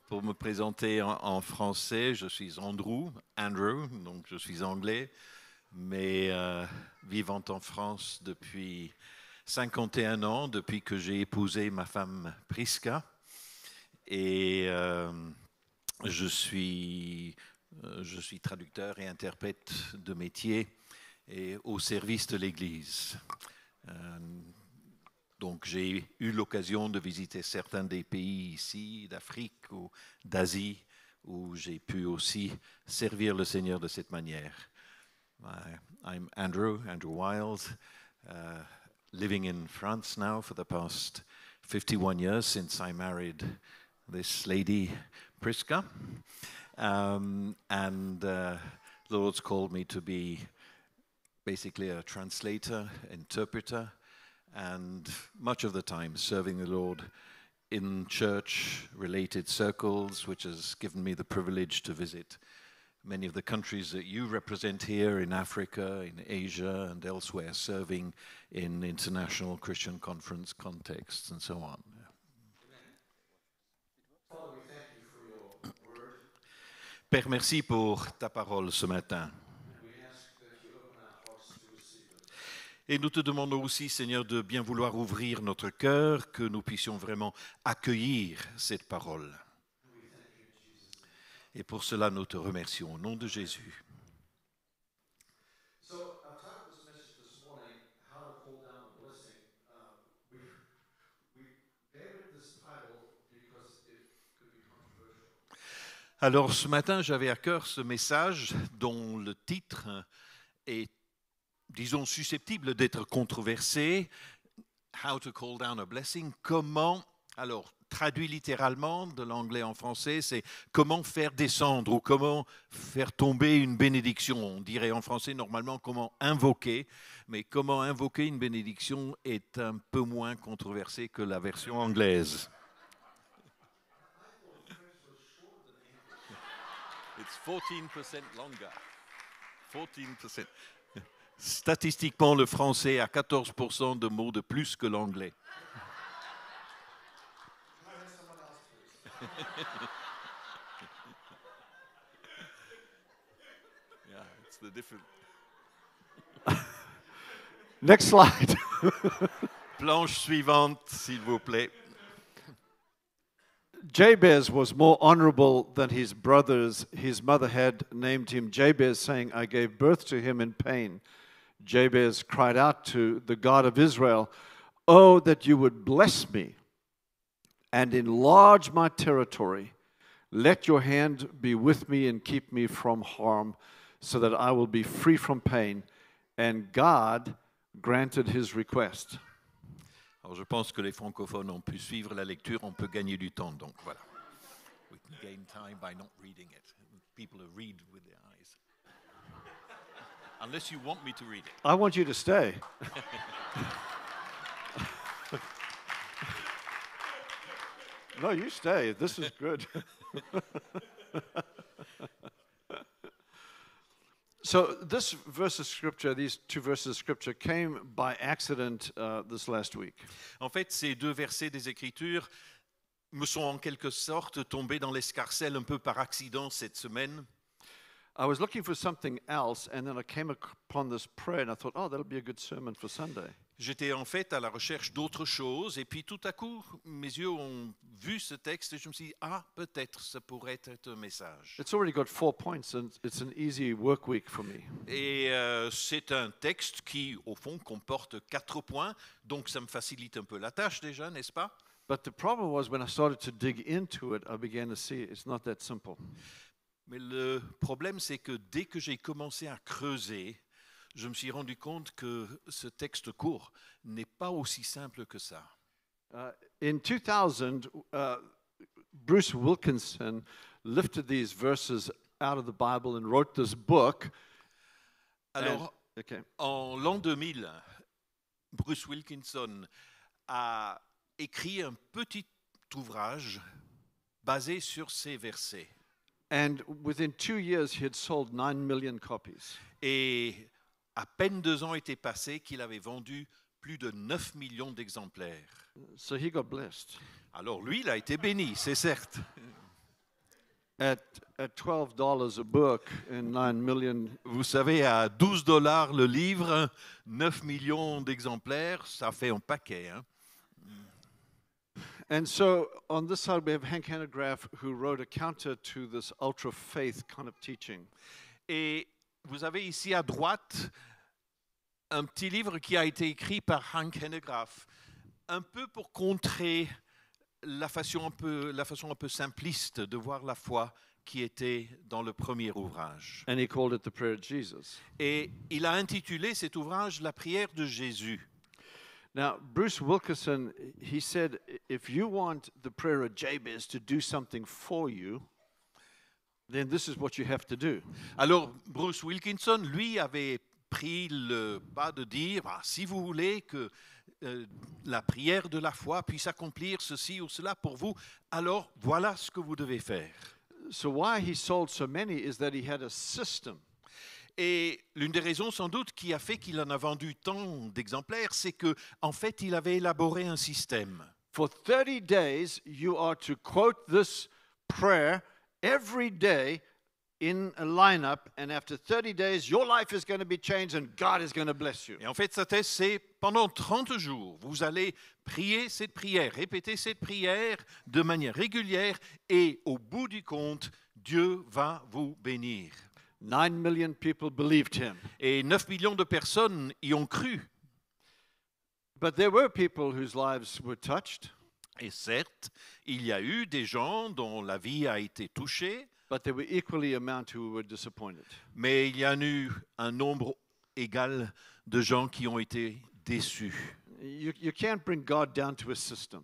Pour me présenter en français, je suis Andrew, donc je suis anglais, mais vivant en France depuis 51 ans, depuis que j'ai épousé ma femme Priska. Et je suis traducteur et interprète de métier et au service de l'Église. Donc j'ai eu l'occasion de visiter certains des pays ici, d'Afrique ou d'Asie, où j'ai pu aussi servir le Seigneur de cette manière. I'm Andrew Wiles, living in France now for the past 51 years since I married this lady, Priska. And the Lord's called me to be basically a translator, interpreter, and much of the time serving the Lord in church-related circles, which has given me the privilege to visit many of the countries that you represent here in Africa, in Asia, and elsewhere, serving in international Christian conference contexts and so on. Père, merci pour ta parole ce matin. Et nous te demandons aussi, Seigneur, de bien vouloir ouvrir notre cœur, que nous puissions vraiment accueillir cette parole. Et pour cela, nous te remercions au nom de Jésus. Alors, ce matin, j'avais à cœur ce message dont le titre est, disons, susceptible d'être controversé. How to call down a blessing. Comment, alors, traduit littéralement de l'anglais en français, c'est comment faire descendre ou comment faire tomber une bénédiction. On dirait en français normalement comment invoquer, mais comment invoquer une bénédiction est un peu moins controversé que la version anglaise. It's 14% longer. 14%. Statistiquement, le français a 14% de mots de plus que l'anglais. Yeah, it's the different. Next slide. Planche suivante, s'il vous plaît. Jabez was more honorable than his brothers. His mother had named him Jabez, saying, I gave birth to him in pain. Jabez cried out to the God of Israel, Oh, that you would bless me and enlarge my territory. Let your hand be with me and keep me from harm, so that I will be free from pain. And God granted his request. Alors, je pense que les francophones ont pu suivre la lecture, on peut gagner du temps, donc voilà. We can gain time by not reading it. People read with their eyes. Unless you want me to read it. I want you to stay. No, you stay. This is good. So this verse of scripture, these two verses of scripture came by accident this last week. En fait, ces deux versets des Écritures me sont en quelque sorte tombés dans l'escarcelle un peu par accident cette semaine. I was looking for something else, and then I came upon this prayer, and I thought, oh, that'll be a good sermon for Sunday. J'étais en fait à la recherche d'autre chose, et puis tout à coup, mes yeux ont vu ce texte, et je me suis dit, peut-être ça pourrait être un message. It's already got 4 points, and it's an easy work week for me. Et c'est un texte qui, au fond, comporte 4 points, donc ça me facilite un peu la tâche déjà, n'est-ce pas? But the problem was when I started to dig into it, I began to see it's not that simple. Mais le problème, c'est que dès que j'ai commencé à creuser, je me suis rendu compte que ce texte court n'est pas aussi simple que ça. In 2000, Bruce Wilkinson lifted these verses out of the Bible and wrote this book. Alors, en l'an 2000, Bruce Wilkinson a écrit un petit ouvrage basé sur ces versets. And within 2 years, he had sold 9 million copies. Et à peine 2 ans étaient passés qu'il avait vendu plus de 9 millions d'exemplaires. So he got blessed. Alors lui, il a été béni, c'est certes. at $12 a book and 9 million. Vous savez, à 12 dollars le livre, 9 millions d'exemplaires, ça fait un paquet. Hein? And so on this side, we have Hank Hanegraaff, who wrote a counter to this ultra faith kind of teaching. Et vous avez ici à droite un petit livre qui a été écrit par Hank Hanegraaff, un peu pour contrer la façon un peu simpliste de voir la foi qui était dans le premier ouvrage. And he called it the Prayer of Jesus. Et il a intitulé cet ouvrage La prière de Jésus. Now, Bruce Wilkinson, he said, if you want the prayer of Jabez to do something for you, then this is what you have to do. Alors, Bruce Wilkinson, lui, avait pris le pas de dire, si vous voulez que la prière de la foi puisse accomplir ceci ou cela pour vous, alors voilà ce que vous devez faire. So why he sold so many is that he had a system. Et l'une des raisons sans doute qui a fait qu'il en a vendu tant d'exemplaires, c'est que en fait, il avait élaboré un système. For 30 days, you are to quote this prayer every day in a lineup, and after 30 days, your life is going to be changed and God is going to bless you. Et en fait, sa thèse, c'est pendant 30 jours, vous allez prier cette prière, répéter cette prière de manière régulière, et au bout du compte, Dieu va vous bénir. 9 million people believed him. Et 9 millions de personnes y ont cru. But there were people whose lives were touched, Et certes, il y a eu des gens dont la vie a été touchée, but there were equally amount who were disappointed. mais il y en a eu un nombre égal de gens qui ont été déçus. You can't bring God down to a system.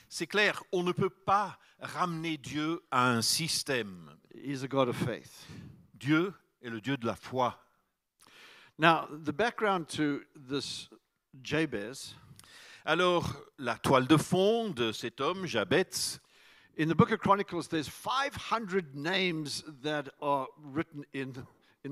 C'est clair, on ne peut pas ramener Dieu à un système. He's a God of faith. Dieu est le Dieu de la foi. Now, the background to this Jabez, Alors, la toile de fond de cet homme, Jabez, in the book of Chronicles, there's 500 names that are written in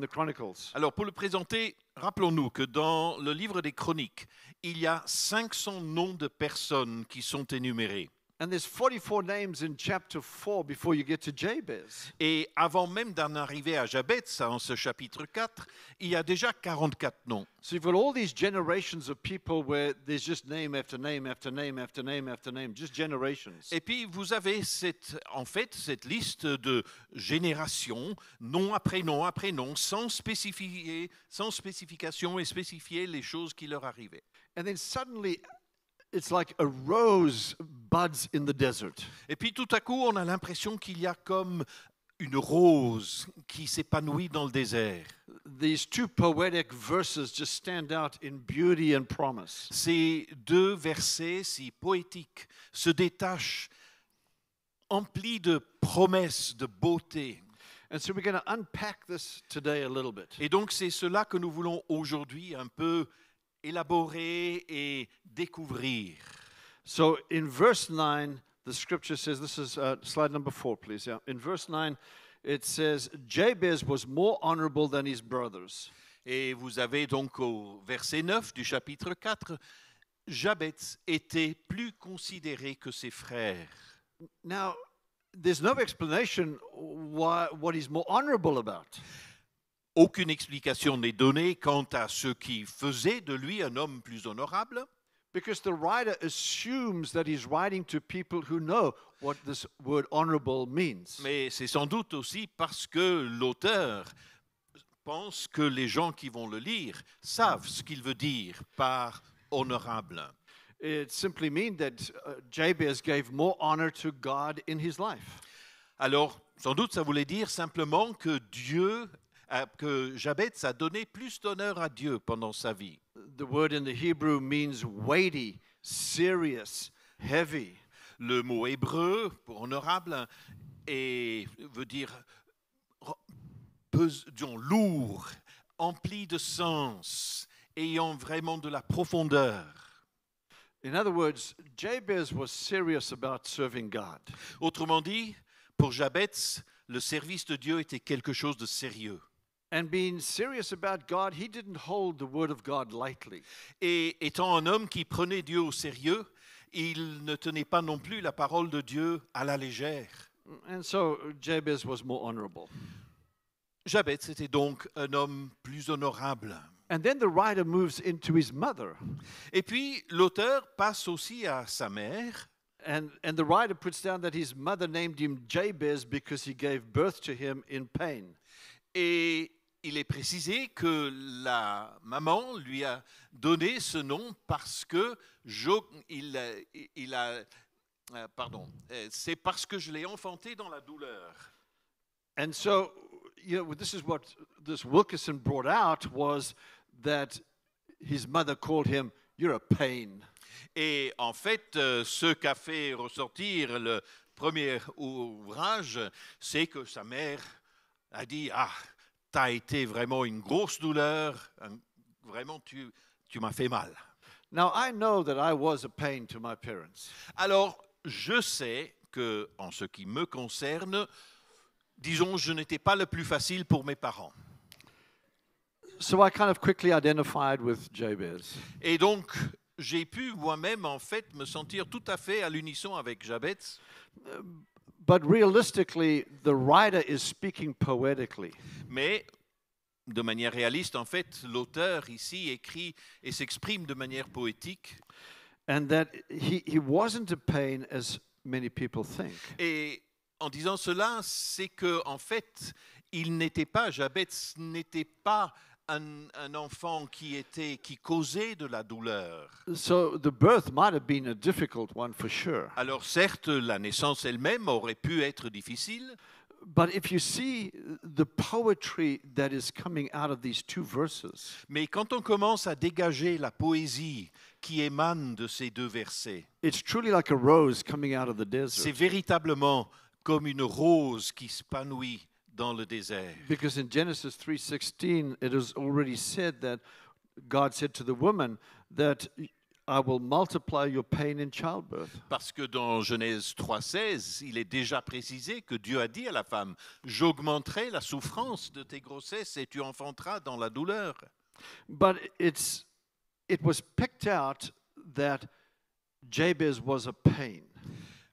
the Chronicles. alors pour le présenter, rappelons-nous que dans le livre des Chroniques, il y a 500 noms de personnes qui sont énumérés. And there's 44 names in chapter 4 before you get to Jabez. Et avant même d'en arriver à Jabez, en ce chapitre 4, il y a déjà 44 noms. So you've got all these generations of people where there's just name after name after name after name after name, just generations. Et puis vous avez en fait cette liste de générations, nom après nom, sans spécification et spécifier les choses qui leur arrivaient. And then suddenly it's like a rose buds in the desert. Et puis tout à coup, on a l'impression qu'il y a comme une rose qui s'épanouit dans le désert. These two poetic verses just stand out in beauty and promise. Ces deux versets si poétiques se détachent, emplis de promesses, de beauté. And so we're going to unpack this today a little bit. Et donc c'est cela que nous voulons aujourd'hui un peu élaborer et découvrir. So in verse 9, the scripture says, this is slide number 4, please. Yeah. In verse 9, it says, Jabez was more honorable than his brothers. Et vous avez donc au verset 9 du chapitre 4, Jabez était plus considéré que ses frères. Now, there's no explanation what he's more honorable about. Aucune explication n'est donnée quant à ce qui faisait de lui un homme plus honorable. Because the writer assumes that he's writing to people who know what this word honorable means. Mais c'est sans doute aussi parce que l'auteur pense que les gens qui vont le lire savent ce qu'il veut dire par honorable. It simply means that Jabez gave more honor to God in his life. Alors, sans doute, ça voulait dire simplement que que Jabez a donné plus d'honneur à Dieu pendant sa vie. The word in the Hebrew means weighty, serious, heavy. Le mot hébreu pour honorable veut dire disons, lourd, empli de sens, ayant vraiment de la profondeur. In other words, Jabez was serious about serving God. Autrement dit, pour Jabez, le service de Dieu était quelque chose de sérieux. And being serious about God, he didn't hold the word of God lightly. Et étant un homme qui prenait Dieu au sérieux, il ne tenait pas non plus la parole de Dieu à la légère. And so Jabez was more honorable. Jabez était donc un homme plus honorable. And then the writer moves into his mother. Et puis l'auteur passe aussi à sa mère. And the writer puts down that his mother named him Jabez because he gave birth to him in pain. Et il est précisé que la maman lui a donné ce nom parce que c'est parce que je l'ai enfanté dans la douleur. And so, this is what this Wilkerson brought out was that his mother called him, "You're a pain." Et en fait, ce qu'a fait ressortir le premier ouvrage, c'est que sa mère a dit « Ah, t'as été vraiment une grosse douleur, vraiment tu m'as fait mal. » Now, I know that I was a pain to my parents. Alors, je sais que, en ce qui me concerne, disons, je n'étais pas le plus facile pour mes parents. So I kind of quickly identified with Jabez. Et donc, j'ai pu moi-même, en fait, me sentir tout à fait à l'unisson avec Jabez. But realistically, the writer is speaking poetically. Mais, de manière réaliste, en fait, l'auteur ici écrit et s'exprime de manière poétique. And that he wasn't a pain as many people think. Et en disant cela, c'est que, en fait, Jabez n'était pas un enfant qui causait de la douleur. So the birth might have been a difficult one for sure. Alors certes, la naissance elle-même aurait pu être difficile, But if you see the poetry that is coming out of these two verses, mais quand on commence à dégager la poésie qui émane de ces deux versets, it's truly like a rose coming out of the c'est desert. véritablement comme une rose qui s'épanouit dans le désert. Because in Genesis 3:16, it is already said that God said to the woman that I will multiply your pain in childbirth. Parce que dans Genèse 3,16, il est déjà précisé que Dieu a dit à la femme, « J'augmenterai la souffrance de tes grossesses et tu enfanteras dans la douleur. » But it was picked out that Jabez was a pain.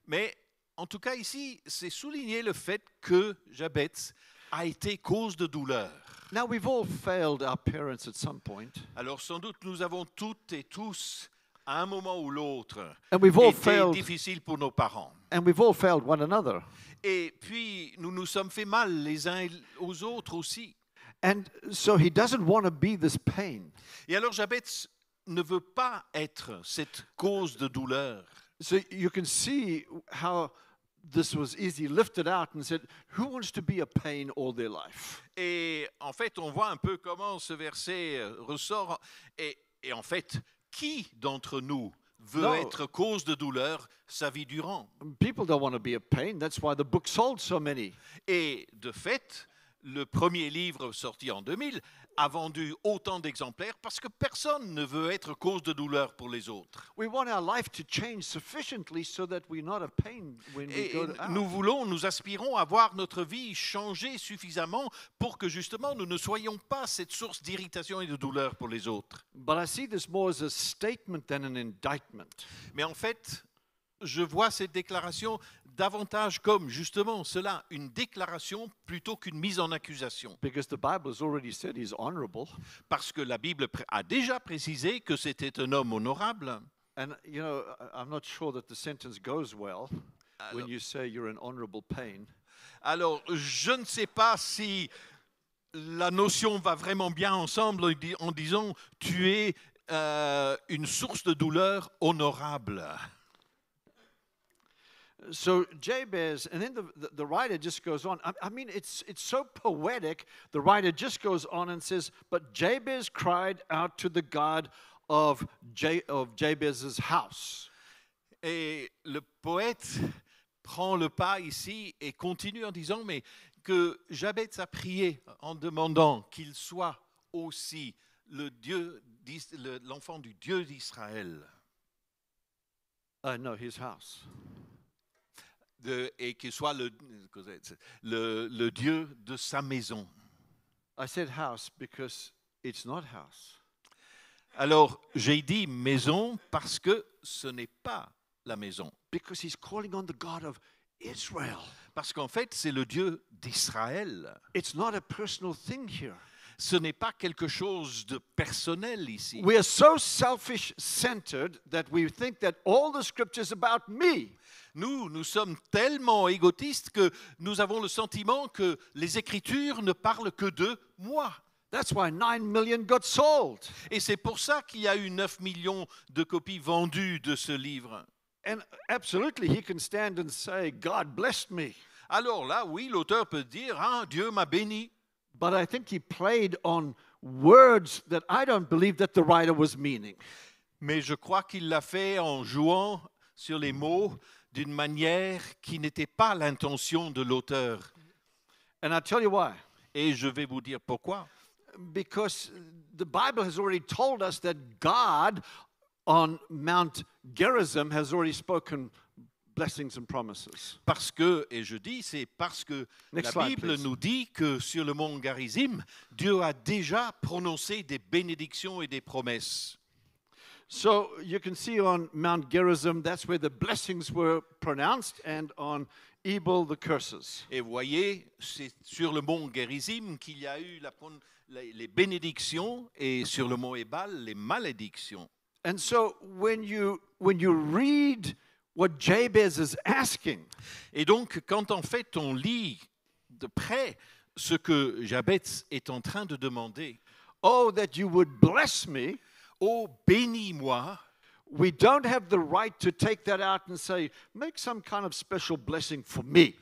Mais en tout cas ici, c'est souligné le fait que Jabez a été cause de douleur. Now, we've all failed our parents at some point. Alors sans doute nous avons toutes et tous, à un moment ou l'autre, And we've all été failed. difficiles pour nos parents. And we've all failed one another. Et puis nous nous sommes fait mal les uns aux autres aussi. And so he doesn't want to be this pain. Et alors Jabez ne veut pas être cette cause de douleur. So you can see how this was easily lifted out and said, who wants to be a pain all their life? Et en fait, on voit un peu comment ce verset ressort. Et en fait, qui d'entre nous veut No. être cause de douleur sa vie durant? People don't want to be a pain. That's why the book sold so many. Et de fait, le premier livre sorti en 2000 a vendu autant d'exemplaires parce que personne ne veut être cause de douleur pour les autres. We want our life to change sufficiently so that we're not a pain when we Et go out. nous aspirons à voir notre vie changer suffisamment pour que justement nous ne soyons pas cette source d'irritation et de douleur pour les autres. But I see this more as a statement than an indictment. Mais en fait, je vois cette déclaration davantage comme justement cela, une déclaration plutôt qu'une mise en accusation. Because the Bible has already said he's honorable. Parce que la Bible a déjà précisé que c'était un homme honorable. And, I'm not sure that the sentence goes well when you say you're an honorable pain. Alors, je ne sais pas si la notion va vraiment bien ensemble en disant « tu es une source de douleur honorable ». So Jabez, and then the writer just goes on. I mean, it's so poetic. The writer just goes on and says, "But Jabez cried out to the God of Jabez's house." Et le poète prend le pas ici et continue en disant mais que Jabez a prié en demandant qu'il soit aussi l'enfant du Dieu d'Israël. No, his house. Et qu'il soit le Dieu de sa maison. I said house because it's not house. Alors, j'ai dit maison parce que ce n'est pas la maison. Because he's calling on the God of Israel. Parce qu'en fait, c'est le Dieu d'Israël. It's not a personal thing here. Ce n'est pas quelque chose de personnel ici. We are so selfish-centered that we think that all the scripture is about me. Nous sommes tellement égotistes que nous avons le sentiment que les Écritures ne parlent que de moi. That's why 9 million got sold. Et c'est pour ça qu'il y a eu 9 millions de copies vendues de ce livre. And absolutely, he can stand and say, God blessed me. Alors là, oui, l'auteur peut dire, ah, Dieu m'a béni. But I think he played on words that I don't believe that the writer was meaning. Mais je crois qu'il l'a fait en jouant sur les mots d'une manière qui n'était pas l'intention de l'auteur. And I'll tell you why. Et je vais vous dire pourquoi. Because the Bible has already told us that God on Mount Gerizim has already spoken blessings and promises. Parce que, et je dis, c'est parce que Next la slide, Bible please. nous dit que sur le mont Garizim, Dieu a déjà prononcé des bénédictions et des promesses. So you can see on Mount Gerizim, that's where the blessings were pronounced, and on Ebal, the curses. Et vous voyez, c'est sur le mont Gerizim qu'il y a eu les bénédictions et sur le mont Ebal, les malédictions. And so when you read what Jabez is asking, Et donc, quand en fait on lit de près ce que Jabez est en train de demander, oh, that you would bless me, oh, bénis-moi, we don't have the right to take that out and say, make some kind of special blessing for me.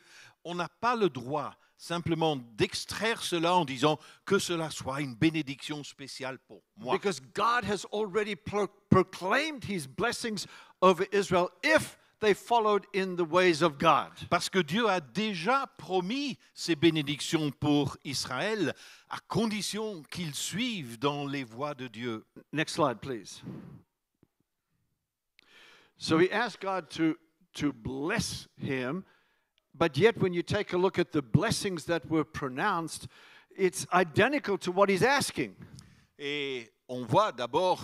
on n'a pas le droit simplement d'extraire cela en disant que cela soit une bénédiction spéciale pour moi. Because God has already proclaimed his blessings over Israel if they followed in the ways of God. Parce que Dieu a déjà promis ces bénédictions pour Israël à condition qu'ils suivent dans les voies de Dieu. Next slide, please. So he asked God to bless him, but yet when you take a look at the blessings that were pronounced, it's identical to what he's asking. Et on voit d'abord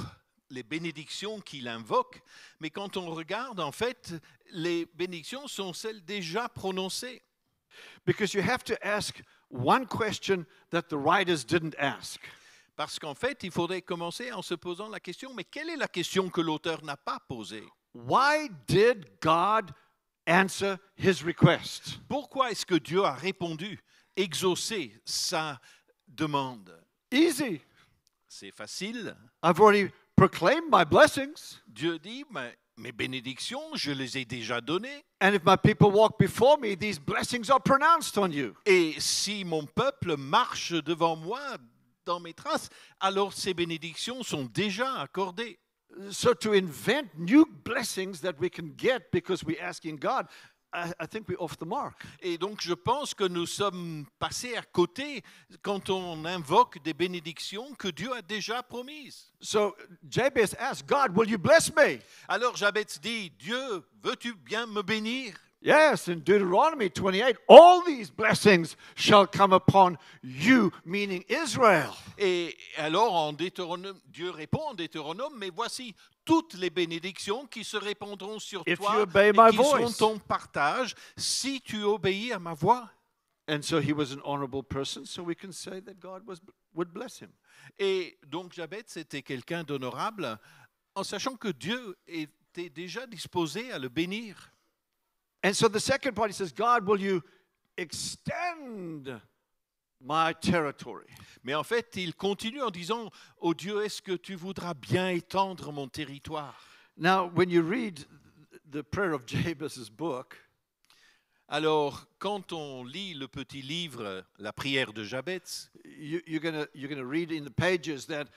les bénédictions qu'il invoque, mais quand on regarde, en fait, les bénédictions sont celles déjà prononcées. Because you have to ask one question that the writers didn't ask. Parce qu'en fait, il faudrait commencer en se posant la question, mais quelle est la question que l'auteur n'a pas posée? Why did God answer his request? Pourquoi est-ce que Dieu a répondu, exaucé sa demande? Easy. C'est facile. I've already proclaimed my blessings. Dieu dit, mais mes bénédictions, je les ai déjà données. And if my people walk before me, these blessings are pronounced on you. Et si mon peuple marche devant moi dans mes traces, alors ces bénédictions sont déjà accordées. So to invent new blessings that we can get because we're asking God, I think we're off the mark. Et donc je pense que nous sommes passés à côté quand on invoque des bénédictions que Dieu a déjà promises. So Jabez asked, God, will you bless me? Alors Jabez dit, Dieu, veux-tu bien me bénir? Yes, in Deuteronomy 28, all these blessings shall come upon you, meaning Israel. Et alors en Deutéronome, Dieu répond en Deutéronome, mais voici toutes les bénédictions qui se répandront sur If toi you obey et my qui seront voice. ton partage si tu obéis à ma voix. And so he was an honorable person, so we can say that God would bless him. Et donc Jabez était quelqu'un d'honorable en sachant que Dieu était déjà disposé à le bénir. And so the second part, he says, God, will you extend my territory? Mais en fait, il continue en disant, oh Dieu, est-ce que tu voudras bien étendre mon territoire? Now, when you read the prayer of Jabez's book, Alors, quand on lit le petit livre, la prière de Jabez, you're gonna read in the pages that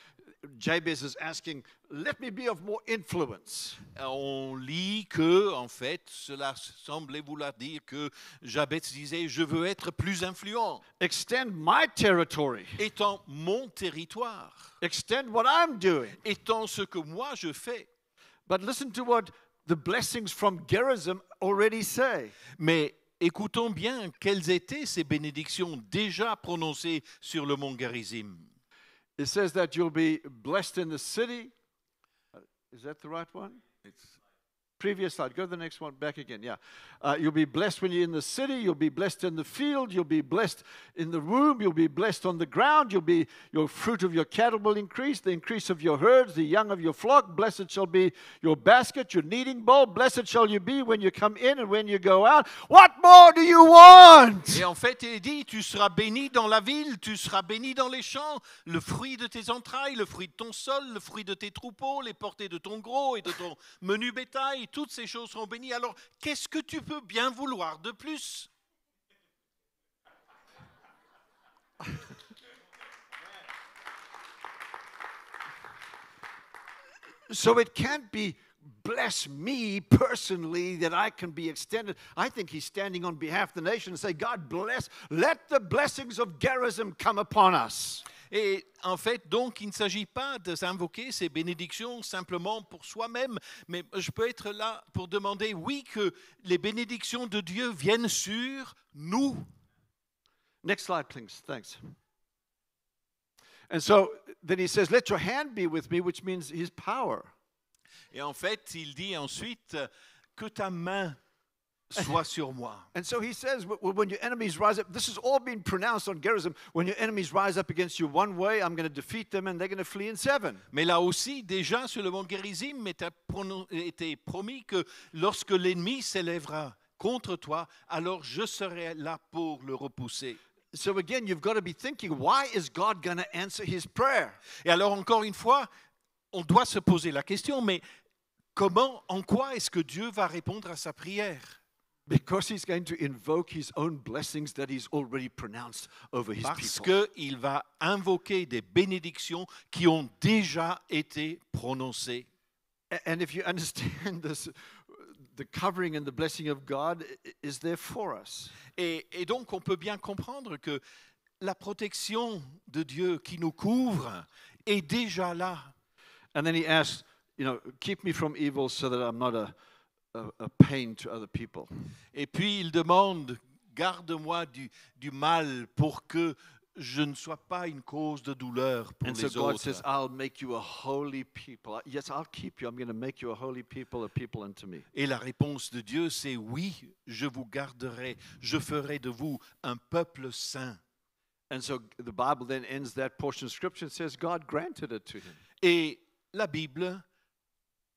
Jabez is asking, let me be of more influence. on lit que, en fait, cela semblait vouloir dire que Jabez disait, je veux être plus influent, Extend my territory. étant mon territoire, Extend what I'm doing. étant ce que moi je fais. But listen to what the blessings from Gerizim already say. Mais écoutons bien quelles étaient ces bénédictions déjà prononcées sur le mont Garizim. It says that you'll be blessed in the city. Is that the right one? Previous slide. Go to the next one. Back again. Yeah. You'll be blessed when you're in the city. You'll be blessed in the field. You'll be blessed in the womb. You'll be blessed on the ground. Your fruit of your cattle will increase. The increase of your herds, the young of your flock. Blessed shall be your basket, your kneading bowl. Blessed shall you be when you come in and when you go out. What more do you want? Et en fait, il dit, tu seras béni dans la ville, tu seras béni dans les champs, le fruit de tes entrailles, le fruit de ton sol, le fruit de tes troupeaux, les portées de ton gros et de ton menu bétail, toutes ces choses seront bénies. Alors, qu'est-ce que tu peux bien vouloir de plus? So it can't be bless me personally that I can be extended. I think he's standing on behalf of the nation and say, God bless, let the blessings of Gerizim come upon us. Et en fait, donc, il ne s'agit pas de s'invoquer ces bénédictions simplement pour soi-même, mais je peux être là pour demander, oui, que les bénédictions de Dieu viennent sur nous. Next slide, please. Thanks. And so then he says, let your hand be with me, which means his power. Et en fait, il dit ensuite, que ta main soit sur moi. And so he says, when your enemies rise up, this has all been pronounced on Gerizim. When your enemies rise up against you one way, I'm going to defeat them and they're going to flee in 7. Mais là aussi, déjà, sur le mont Gérizim, était promis que lorsque l'ennemi s'élèvera contre toi, alors je serai là pour le repousser. So again, you've got to be thinking, why is God going to answer his prayer? Et alors, encore une fois, on doit se poser la question, mais comment, en quoi est-ce que Dieu va répondre à sa prière? Because he's going to invoke his own blessings that he's already pronounced over his Parce people. qu'il va invoquer des bénédictions qui ont déjà été prononcées. And if you understand this, the covering and the blessing of God is there for us. Et donc, on peut bien comprendre que la protection de Dieu qui nous couvre est déjà là. And then he asks, keep me from evil so that I'm not a pain to other people. Et puis, il demande, garde-moi du mal pour que je ne sois pas une cause de douleur pour And so les God autres. says, I'll make you a holy people. Yes, I'll keep you. I'm going to make you a holy people, a people unto me. Et la réponse de Dieu, c'est oui, je vous garderai, je ferai de vous un peuple saint. And so the Bible then ends that portion of Scripture and says God granted it to him. Et la Bible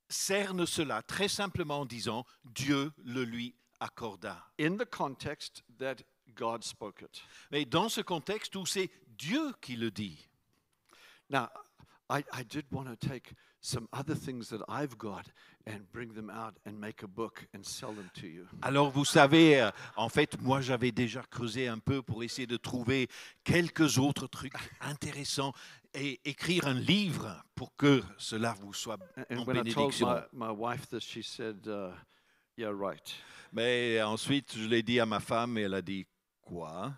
cerne cela très simplement en disant, Dieu le lui accorda. In the context that God spoke it. Mais dans ce contexte où c'est Dieu qui le dit. Now, I did want to take some other things that I've got and bring them out and make a book and sell them to you. Alors vous savez, en fait, moi j'avais déjà creusé un peu pour essayer de trouver quelques autres trucs intéressants et écrire un livre pour que cela vous soit en And when I told bénédiction. my wife this, she said, yeah, right. Mais ensuite, je l'ai dit à ma femme et elle a dit, quoi?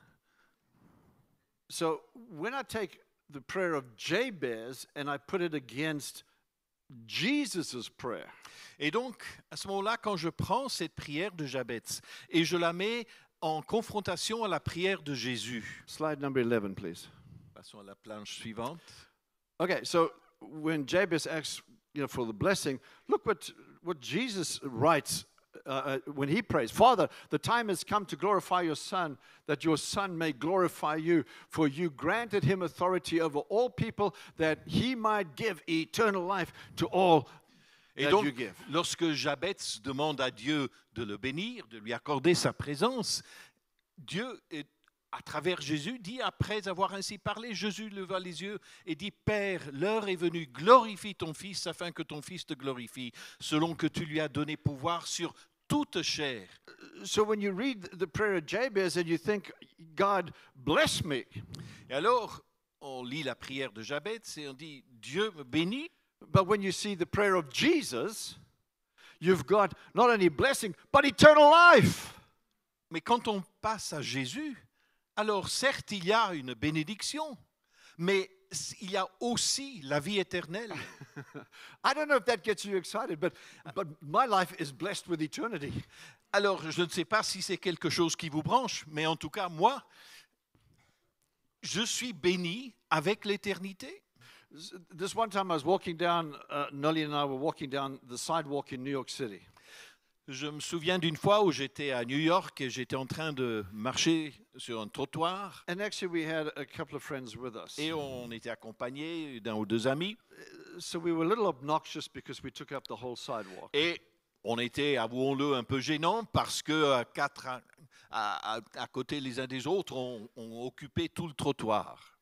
So when I take the prayer of Jabez and I put it against Jesus' prayer, Et donc, à ce moment-là, quand je prends cette prière de Jabez et je la mets en confrontation à la prière de Jésus. slide number 11, please. Passons à la planche suivante. Okay, so when Jabez asks, for the blessing, look what Jesus writes when he prays. Father, the time has come to glorify your Son, that your Son may glorify you, for you granted him authority over all people, that he might give eternal life to all Et that donc, you give. lorsque Jabez demande à Dieu de le bénir, de lui accorder sa présence, Dieu, à travers Jésus, dit, après avoir ainsi parlé, Jésus leva les yeux et dit, Père, l'heure est venue, glorifie ton Fils, afin que ton Fils te glorifie, selon que tu lui as donné pouvoir sur toute chair. So when you read the prayer of Jabez and you think, God, bless me, Et alors, on lit la prière de Jabez et on dit, Dieu me bénit. but when you see the prayer of Jesus, you've got not only blessing, but eternal life. Mais quand on passe à Jésus, alors certes, il y a une bénédiction, mais il y a aussi la vie éternelle. I don't know if that gets you excited, but my life is blessed with eternity. Alors, je ne sais pas si c'est quelque chose qui vous branche, mais en tout cas, moi, je suis béni avec l'éternité. This one time I was walking down, Nolly and I were walking down the sidewalk in New York City. Je me souviens d'une fois où j'étais à New York et j'étais en train de marcher sur un trottoir And actually, we had a couple of friends with us. et on était accompagné d'un ou deux amis So we were a little obnoxious because we took up the whole sidewalk. et on était, avouons-le, un peu gênants parce que à côté les uns des autres, on occupait tout le trottoir.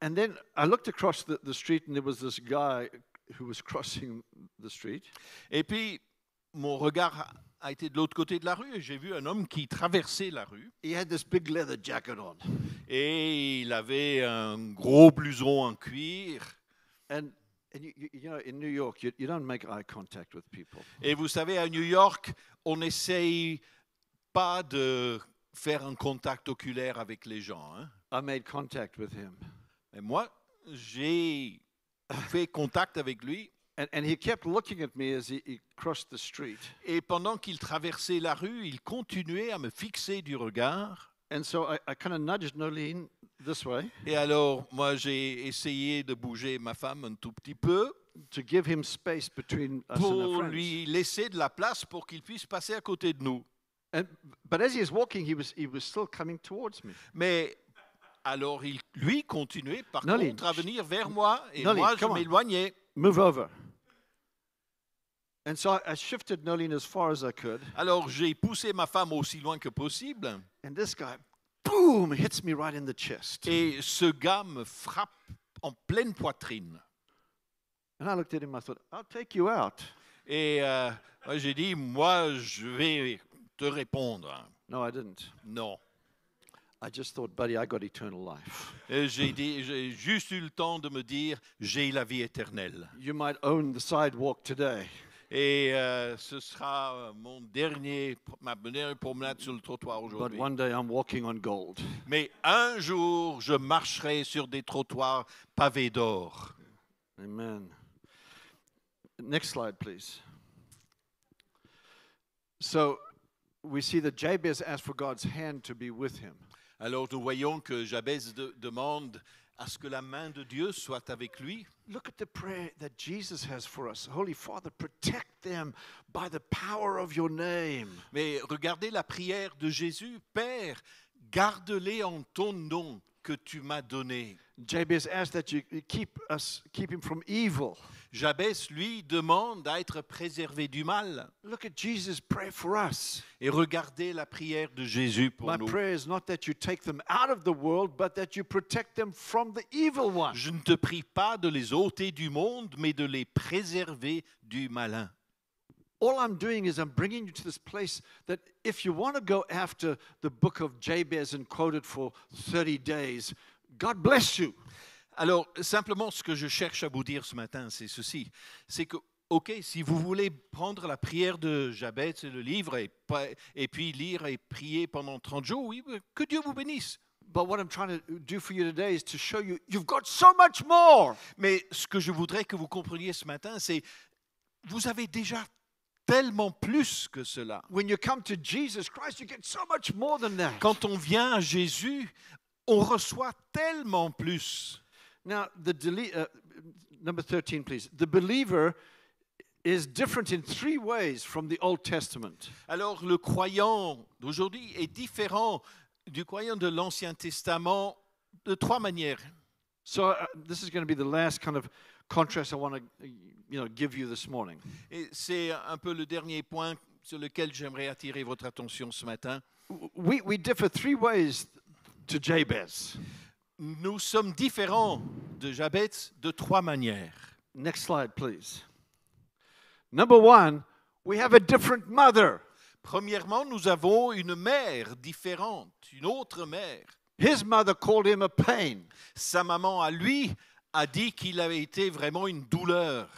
And then I looked across the street, and there was this guy who was crossing the street. Et puis, mon regard a été de l'autre côté de la rue et j'ai vu un homme qui traversait la rue He had this big leather jacket on. et il avait un gros blouson en cuir. And you know, in New York, you don't make eye contact with people. Et vous savez, à New York, on n'essaye pas de faire un contact oculaire avec les gens. Hein. I made contact with him. Et moi, j'ai fait contact avec lui. And he kept looking at me as he crossed the street. Et pendant qu'il traversait la rue, il continuait à me fixer du regard. And so I kind of nudged Nolene this way Et alors, moi, j'ai essayé de bouger ma femme un tout petit peu to give him space between us and our pour friends. lui laisser de la place pour qu'il puisse passer à côté de nous. But as he was walking, he was still coming towards me. Mais alors, lui continuait par Nolene, contre à venir vers moi et Nolene, moi, je come on. m'éloignais. Move over. And so I shifted Nolene as far as I could. Alors, j'ai poussé ma femme aussi loin que possible And this guy, boom, hits me right in the chest. et ce gars me frappe en pleine poitrine. And I looked at him, I thought, I'll take you out. Et moi, j'ai dit, moi, je vais te répondre. No, I didn't. Non. I just thought, buddy, I got eternal life. Et j'ai juste eu le temps de me dire, j'ai la vie éternelle. You might own the sidewalk today, Et ce sera ma dernière promenade sur le trottoir but aujourd'hui. one day I'm walking on gold. Mais un jour, je marcherai sur des trottoirs pavés d'or. Amen. Next slide, please. So we see that Jabez asked for God's hand to be with him. Alors nous voyons que Jabez demande à ce que la main de Dieu soit avec lui. Look at the prayer that Jesus has for us. Holy Father, protect them by the power of your name. Mais regardez la prière de Jésus. Père, garde-les en ton nom que tu m'as donné. Jabez asked that you keep him from evil. Jabez, lui, demande à être préservé du mal. Look at Jesus' prayer for us. Et regardez la prière de Jésus pour My nous. prayer is not that you take them out of the world, but that you protect them from the evil one. Je ne te prie pas de les ôter du monde, mais de les préserver du malin. All I'm doing is I'm bringing you to this place that if you want to go after the book of Jabez and quote it for 30 days, God bless you. Alors, simplement, ce que je cherche à vous dire ce matin, c'est ceci. C'est que, OK, si vous voulez prendre la prière de Jabez, le livre, et puis lire et prier pendant 30 jours, oui, que Dieu vous bénisse. But what I'm trying to do for you today is to show you you've got so much more. Mais ce que je voudrais que vous compreniez ce matin, c'est vous avez déjà tellement plus que cela. When you come to Jesus Christ, you get so much more than that. Quand on vient à Jésus, on reçoit tellement plus. Now, number 13, please. The believer is different in 3 ways from the Old Testament. Alors, le croyant d'aujourd'hui est différent du croyant de l'Ancien Testament de 3 manières. So this is going to be the last kind of contrast I want to give you this morning. Et c'est un peu le dernier point sur lequel j'aimerais attirer votre attention ce matin. We differ 3 ways to Jabez. Nous sommes différents de Jabez de 3 manières. Next slide, please. Number 1, we have a different mother. Premièrement, nous avons une mère différente, une autre mère. His mother called him a pain. Sa maman, à lui, a dit qu'il avait été vraiment une douleur.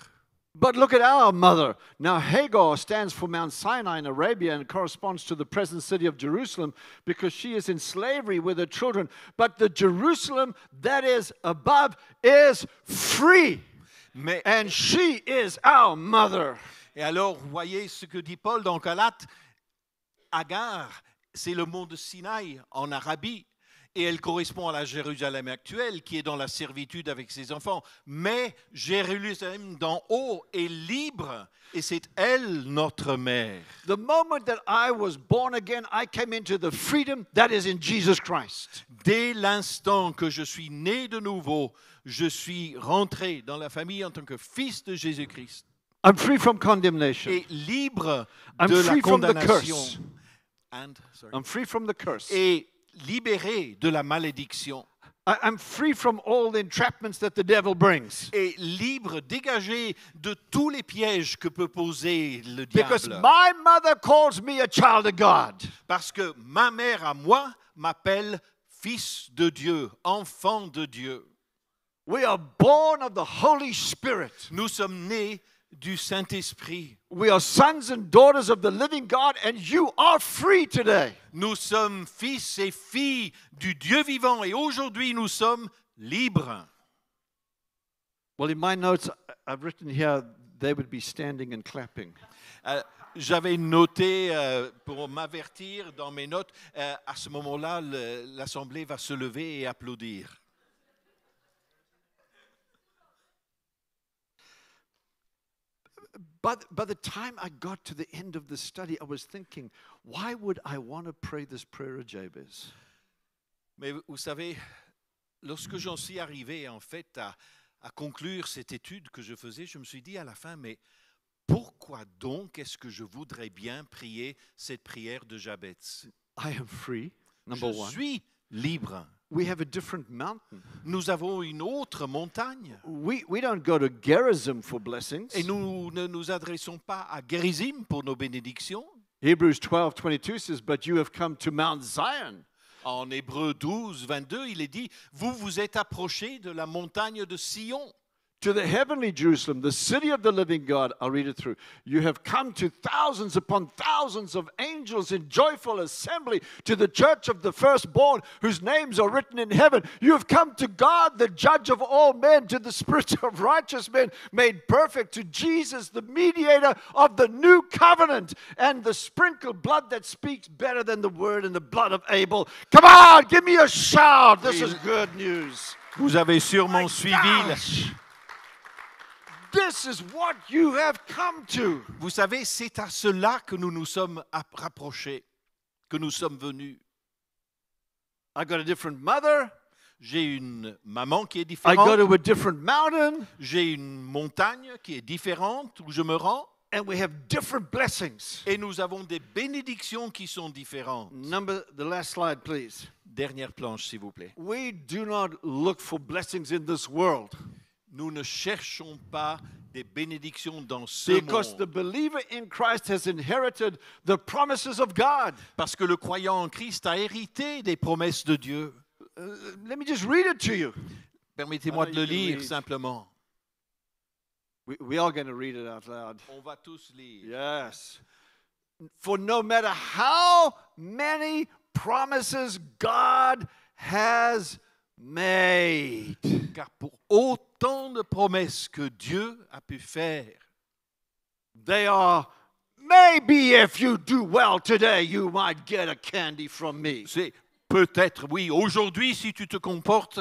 But look at our mother. Now, Hagar stands for Mount Sinai in Arabia and corresponds to the present city of Jerusalem because she is in slavery with her children. But the Jerusalem that is above is free. Mais, And she is our mother. et alors, voyez ce que dit Paul dans Galates. Agar, c'est le mont de Sinaï en Arabie. Et elle correspond à la Jérusalem actuelle qui est dans la servitude avec ses enfants. Mais Jérusalem d'en haut est libre et c'est elle notre mère. The moment that I was born again, I came into the freedom that is in Jesus Christ. Dès l'instant que je suis né de nouveau, je suis rentré dans la famille en tant que fils de Jésus-Christ. I'm free from condemnation. Et libre I'm de la free from the condamnation. curse. Sorry. I'm free from the curse. Et libéré de la malédiction. I'm free from all the entrapments that the devil brings. Et libre, dégagé de tous les pièges que peut poser le Because diable. my mother calls me a child of God. Parce que ma mère à moi m'appelle fils de Dieu, enfant de Dieu. We are born of the Holy Spirit. Nous sommes nés du Saint-Esprit. We are sons and daughters of the living God, and you are free today. Nous sommes fils et filles du Dieu vivant et aujourd'hui nous sommes libres. Well, in my notes, I've written here they would be standing and clapping. J'avais noté pour m'avertir dans mes notes, à ce moment-là, l'Assemblée va se lever et applaudir. By the time I got to the end of the study, I was thinking, why would I want to pray this prayer of Jabez? Mais vous savez, lorsque j'en suis arrivé en fait à conclure cette étude que je faisais, je me suis dit à la fin, mais pourquoi donc est-ce que je voudrais bien prier cette prière de Jabez? I am free, number Je one. suis libre. We have a different mountain. Nous avons une autre montagne. We don't go to Gerizim for blessings. Et nous ne nous adressons pas à Gerizim pour nos bénédictions. Hebrews 12:22 says, but you have come to Mount Zion. En Hébreux 12, 22, il est dit, vous vous êtes approchés de la montagne de Sion. To the heavenly Jerusalem, the city of the living God. I'll read it through. You have come to thousands upon thousands of angels in joyful assembly to the church of the firstborn whose names are written in heaven. You have come to God, the judge of all men, to the spirits of righteous men made perfect, to Jesus, the mediator of the new covenant, and the sprinkled blood that speaks better than the word and the blood of Abel. Come on, give me a shout. This is good news. Vous avez sûrement suivi. Gosh. This is what you have come to. Vous savez, c'est à cela que nous nous sommes rapprochés, que nous sommes venus. I got a different mother. J'ai une maman qui est I go différente. to a different mountain. J'ai une montagne qui est différente où je me rends. And we have different blessings. Et nous avons des bénédictions qui sont différentes. The last slide, please. Dernière planche, s'il vous plaît. We do not look for blessings in this world. Nous ne cherchons pas des bénédictions dans ce Because the monde. believer in Christ has inherited the promises of God. Parce que le croyant en Christ a hérité des promesses de Dieu. Let me just read it to you. Permettez-moi de le you can lire read. simplement. We are going to read it out loud. On va tous lire. Yes. For no matter how many promises God has made, Car pour autant de promesses que Dieu a pu faire, they are maybe if you do well today, you might get a candy from me. c'est peut-être, oui, aujourd'hui, si tu te comportes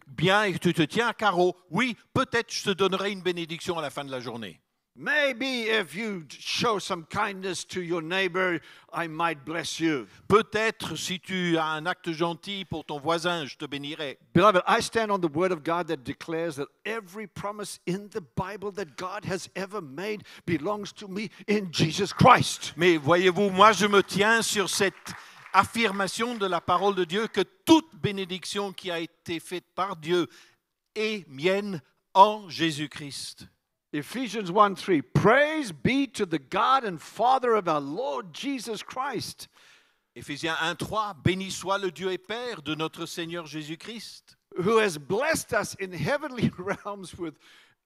bien et que tu te tiens à carreau, oui, peut-être je te donnerai une bénédiction à la fin de la journée. Maybe if you show some kindness to your neighbor, I might bless you. Peut-être si tu as un acte gentil pour ton voisin, je te bénirai. Beloved, I stand on the word of God that declares that every promise in the Bible that God has ever made belongs to me in Jesus Christ. Mais voyez-vous, moi je me tiens sur cette affirmation de la parole de Dieu que toute bénédiction qui a été faite par Dieu est mienne en Jésus-Christ. Ephesians 1:3, praise be to the God and Father of our Lord Jesus Christ. Éphésiens 1:3, béni soit le Dieu et Père de notre Seigneur Jésus-Christ, Who has blessed us in heavenly realms with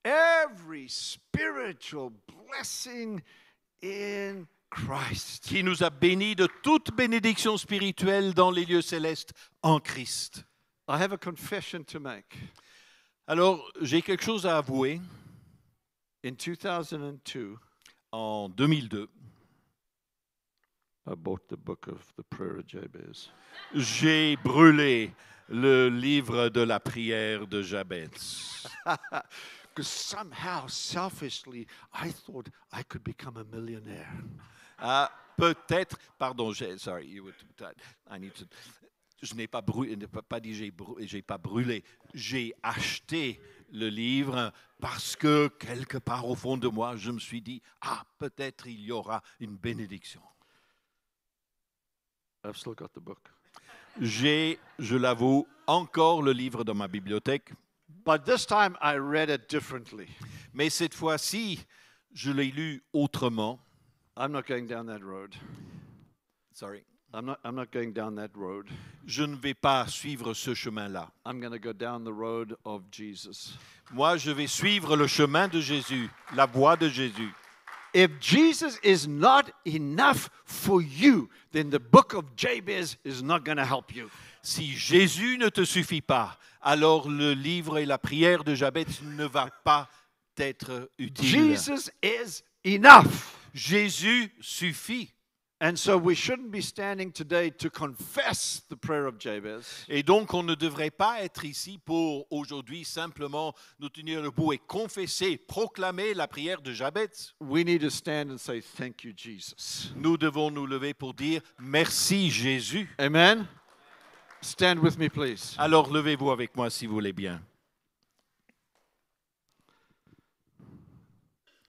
every spiritual blessing in Christ. qui nous a bénis de toute bénédiction spirituelle dans les lieux célestes en Christ. I have a confession to make. Alors, j'ai quelque chose à avouer. In 2002, En 2002, I bought the book of the prayer of Jabez. J'ai brûlé le livre de la prière de Jabez. Because somehow, selfishly, I thought I could become a millionaire. Ah, peut-être, pardon, sorry, I need to, je n'ai pas brûlé, pas dit j'ai pas brûlé, j'ai acheté le livre parce que quelque part au fond de moi, je me suis dit, peut-être il y aura une bénédiction. I've still got the book. J'ai, je l'avoue, encore le livre dans ma bibliothèque. But this time I read it differently. Mais cette fois-ci, je l'ai lu autrement. I'm not going down that road. Sorry. I'm not going down that road. Je ne vais pas suivre ce chemin-là. I'm going to go down the road of Jesus. Moi, je vais suivre le chemin de Jésus, la voie de Jésus. If Jesus is not enough for you, then the book of Jabez is not going to help you. Si Jésus ne te suffit pas, alors le livre et la prière de Jabez ne va pas t'être utile. Jesus is enough. Jésus suffit. And so we shouldn't be standing today to confess the prayer of Jabez. Et donc, on ne devrait pas être ici pour aujourd'hui simplement nous tenir debout et confesser, proclamer la prière de Jabez. We need to stand and say, thank you, Jesus. Nous devons nous lever pour dire merci Jésus. Amen. Stand with me, please. Alors, levez-vous avec moi si vous voulez bien.